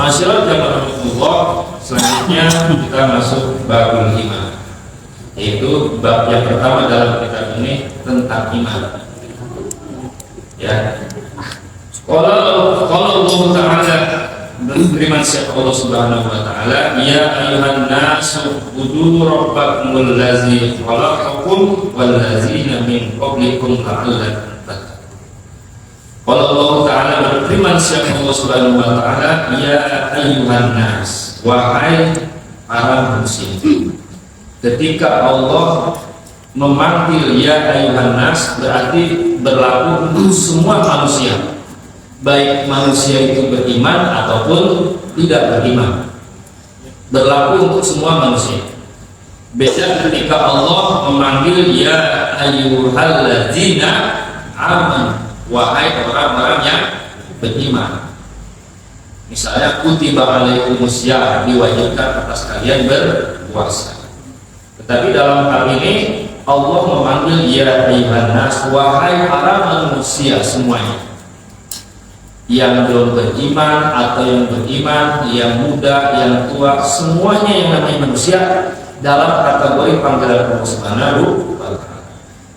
Masyaallah jamaah, selanjutnya kita masuk babul iman, yaitu bab yang pertama dalam kitab ini tentang iman. Ya. Kalau Allah Ta'ala berfirman siapa Allah Subhanahu wa Ta'ala, ya ayuhan nasu ubudu rabbakumul ladzi khalaqakum wal ladzina min qablikum la'allakum tattaqun. Kalau Allah Ta'ala berfirman siapa Allah Subhanahu wa Ta'ala, ya ayuhan nas, wahai para manusia. Ketika Allah memanggil ya ayuhan nas, berarti berlaku untuk semua manusia, baik manusia itu beriman ataupun tidak beriman, berlaku untuk semua manusia. Beda ketika Allah memanggil ya ayyuhalladzina amanu, wahai orang-orang yang beriman. Misalnya kutiba alaikumusya, diwajibkan atas kalian berpuasa. Tetapi dalam hal ini Allah memanggil ya ayyuhan nas, wahai para manusia semuanya, yang belum beriman atau yang beriman, yang muda, yang tua, semuanya yang namanya manusia dalam kategori panggilan Allah Subhanahu wa Ta'ala.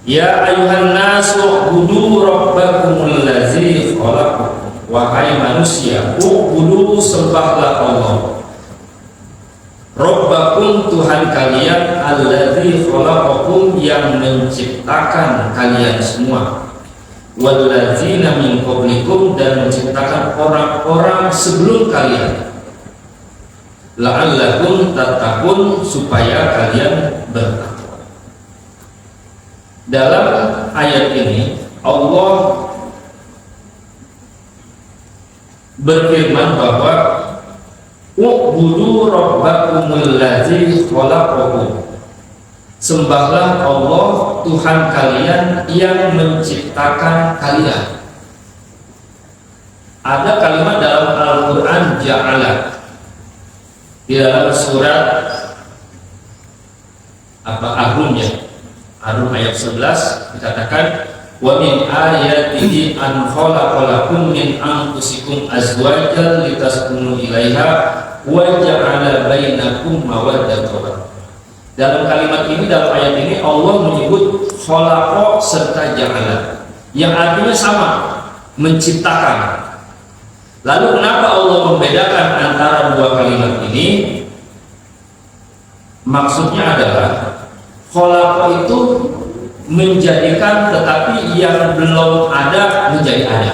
Ya ayyuhan nas ubudu rabbakumul ladzi khalaqakum, wahai manusia, ubudu sembahlah Allah, Rabbakum Tuhan kalian, alladzi khalaqakum yang menciptakan kalian semua, walladzina min qablikum dan menciptakan orang-orang sebelum kalian, la'allakum tattaqun supaya kalian bertakwa. Dalam ayat ini Allah berfirman bahwa u'budu rabbakumul ladzi khalaqakum, sembahlah Allah Tuhan kalian yang menciptakan kalian. Ada kalimat dalam Al-Quran ja'ala, di dalam surat Ar-Rum ayat 11 dikatakan, wa min ayatihi an khalaqalakum min anfusikum azwajan litaskunu ilaiha wa ja'ala bainakum mawaddatan wa rahmah. Dalam kalimat ini, dalam ayat ini Allah menyebut khalaqa serta ja'ala, yang artinya sama, menciptakan. Lalu kenapa Allah membedakan antara dua kalimat ini? Maksudnya adalah khalaqa itu menjadikan, tetapi yang belum ada menjadi ada.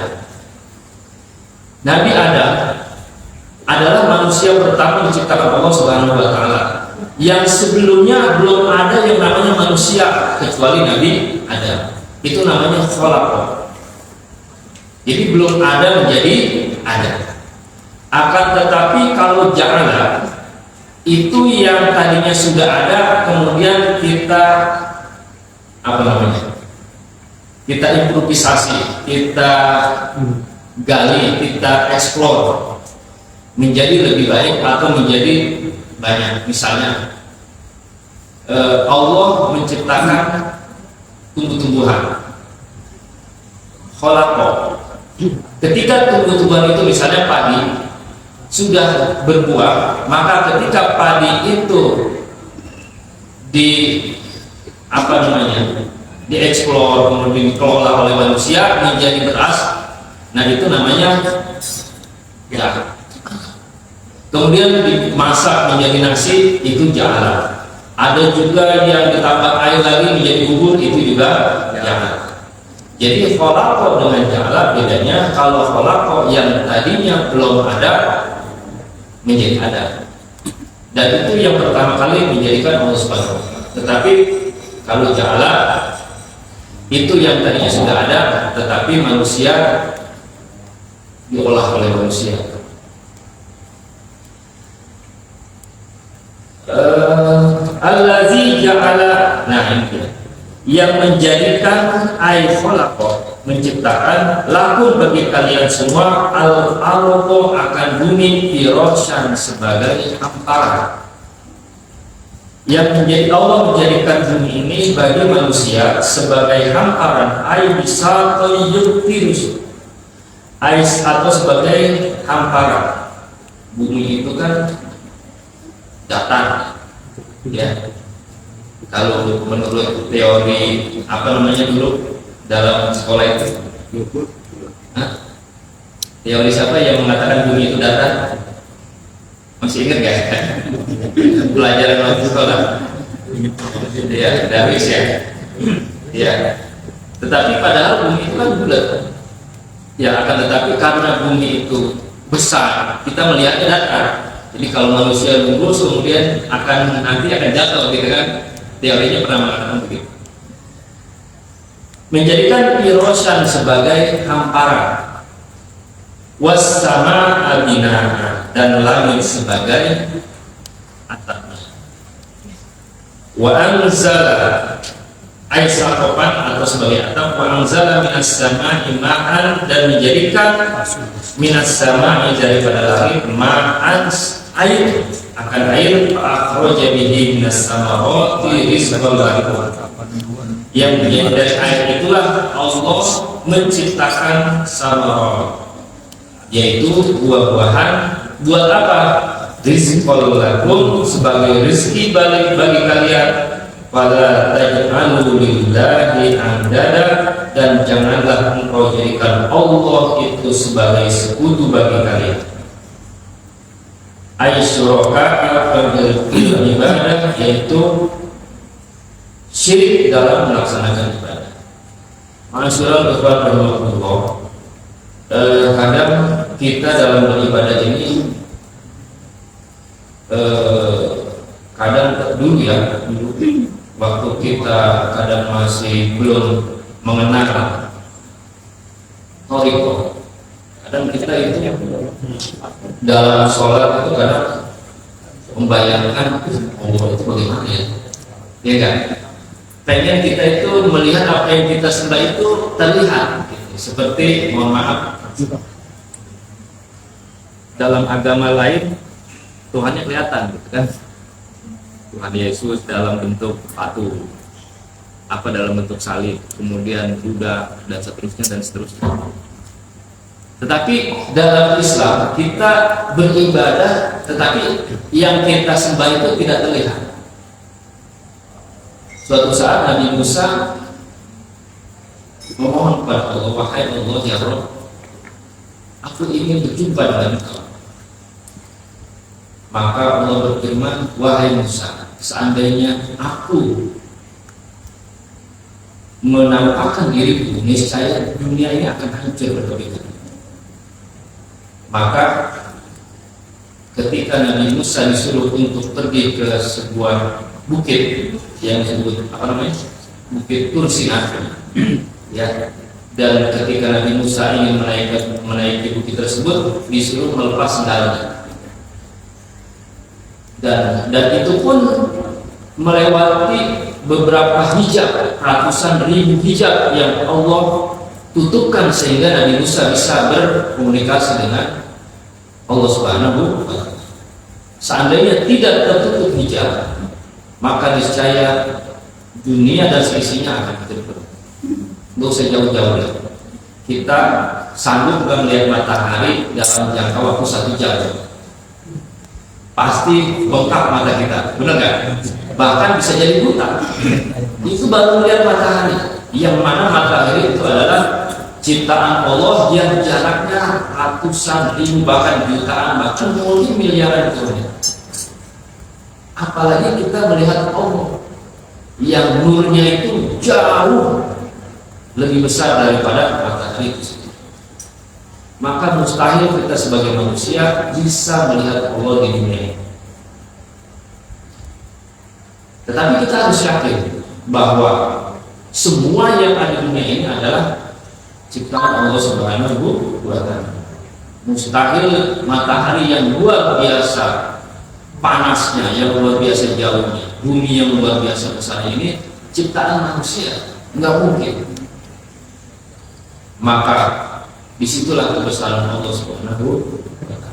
Nabi Adam adalah manusia pertama diciptakan Allah Subhanahu wa Ta'ala, yang sebelumnya belum ada yang namanya manusia kecuali Nabi Adam. Itu namanya khalaqa. Jadi belum ada menjadi ada. Akan tetapi kalau ja'ala itu yang tadinya sudah ada, kemudian kita kita improvisasi, kita gali, kita eksplor menjadi lebih baik atau menjadi banyak. Misalnya Allah menciptakan tumbuh-tumbuhan, khalaqa. Ketika tumbuh-tumbuhan itu, misalnya padi, sudah berbuah, maka ketika padi itu dieksplor, kemudian dikelola oleh manusia menjadi beras, nah itu namanya ya. Kemudian dimasak menjadi nasi, itu ja'ala. Ada juga yang ditambah air lagi menjadi bubur, itu juga ja'ala. Jadi khalaqa dengan ja'ala bedanya, kalau khalaqa yang tadinya belum ada menjadi ada, dan itu yang pertama kali menjadikan Allah Subhanahu wa Ta'ala. Tetapi kalau ja'ala itu yang tadinya sudah ada, tetapi manusia diolah oleh manusia. Allazi ja'ala, nah ini yang menjadikan ay khalaqa, menciptakan, lakum bagi kalian semua al-ardo akan bumi, firasyan sebagai hamparan. Yang menjadi Allah menjadikan bumi ini bagi manusia sebagai hamparan, ay bisa yuktirus, ay atau sebagai hamparan. bumi itu kan datar, ya. Kalau menurut teori apa namanya dulu dalam sekolah itu, teori siapa yang mengatakan bumi itu datar? Masih ingat gak? Pelajaran waktu sekolah? Ya, Darwis ya. Ya. Tetapi padahal bumi itu kan bulat. Ya, akan tetapi karena bumi itu besar, kita melihatnya datar. Jadi kalau manusia lurus kemudian nanti akan jatuh, gitu kan? Teorinya pernah mengatakan begitu. Menjadikan irosan sebagai hamparan, wassama abinaha, dan langit sebagai atapnya. Wa anzala aisakopan atau sebagai atap. Wa anzala minas sama'i ma'an, dan menjadikan minas sama'i daripada langit ma'an air, akan air. Akhraja bihi minas samarati rizqan lakum, yang dari air itulah Allah menciptakan samarat, yaitu buah-buahan. Buat apa? Rizqan lakum, sebagai rezeki bagi kalian. Fala taj'alu lillahi andada, dan janganlah engkau jadikan Allah itu sebagai sekutu bagi kalian. Aisyuraka fil ibadah, yaitu syirik dalam melaksanakan ibadah. Masyaallah rahmatullah. Kadang kita dalam beribadah ini kadang dulu waktu kita kadang masih belum mengenal thariqah, kadang kita itu dalam sholat itu kadang membayangkan Allah itu bagaimana ya kan? Pengen kita itu melihat apa yang kita sembah itu terlihat gitu. Seperti, mohon maaf, dalam agama lain Tuhannya kelihatan gitu kan. Tuhan Yesus dalam bentuk patung, apa dalam bentuk salib, kemudian Buddha, dan seterusnya. Tetapi dalam Islam kita beribadah, tetapi yang kita sembah itu tidak terlihat. Suatu saat Nabi Musa memohon kepada Allah, wahai Allah ya Rabb, aku ingin berjumpa dengan Engkau. Maka Allah berfirman, wahai Musa, seandainya aku menampakkan diriku, niscaya dunia ini akan hancur berkeping-keping. Maka ketika Nabi Musa disuruh untuk pergi ke sebuah bukit yang disebut apa namanya, Bukit Tur Sinai, ya, dan ketika Nabi Musa ingin menaiki bukit tersebut, disuruh melepas sandalnya. Dan itu pun melewati beberapa hijab, ratusan ribu hijab yang Allah tutupkan sehingga Nabi Musa bisa berkomunikasi dengan Allah Subhanahu wa Ta'ala. Seandainya tidak tertutup hijab, maka niscaya dunia dan seisinya akan tertutup. Untuk sejauh-jauh kita sanggup melihat matahari dalam jangka waktu 1 jam. Pasti bengkak mata kita, benar nggak? Bahkan bisa jadi buta. Itu baru melihat matahari, yang mana matahari itu adalah ciptaan Allah yang jaraknya ratusan ribu, bahkan jutaan, bahkan multi-miliaran kilometer. Apalagi kita melihat Allah yang nurnya itu jauh lebih besar daripada matahari itu. Maka mustahil kita sebagai manusia bisa melihat Allah di dunia ini. Tetapi kita harus yakin bahwa semua yang ada di dunia ini adalah ciptaan Allah Subhanahu wa Ta'ala. Mustahil matahari yang luar biasa panasnya, yang luar biasa jauhnya, bumi yang luar biasa besar ini ciptaan manusia, nggak mungkin. Maka disitulah kebesaran Allah Subhanahu wa Ta'ala.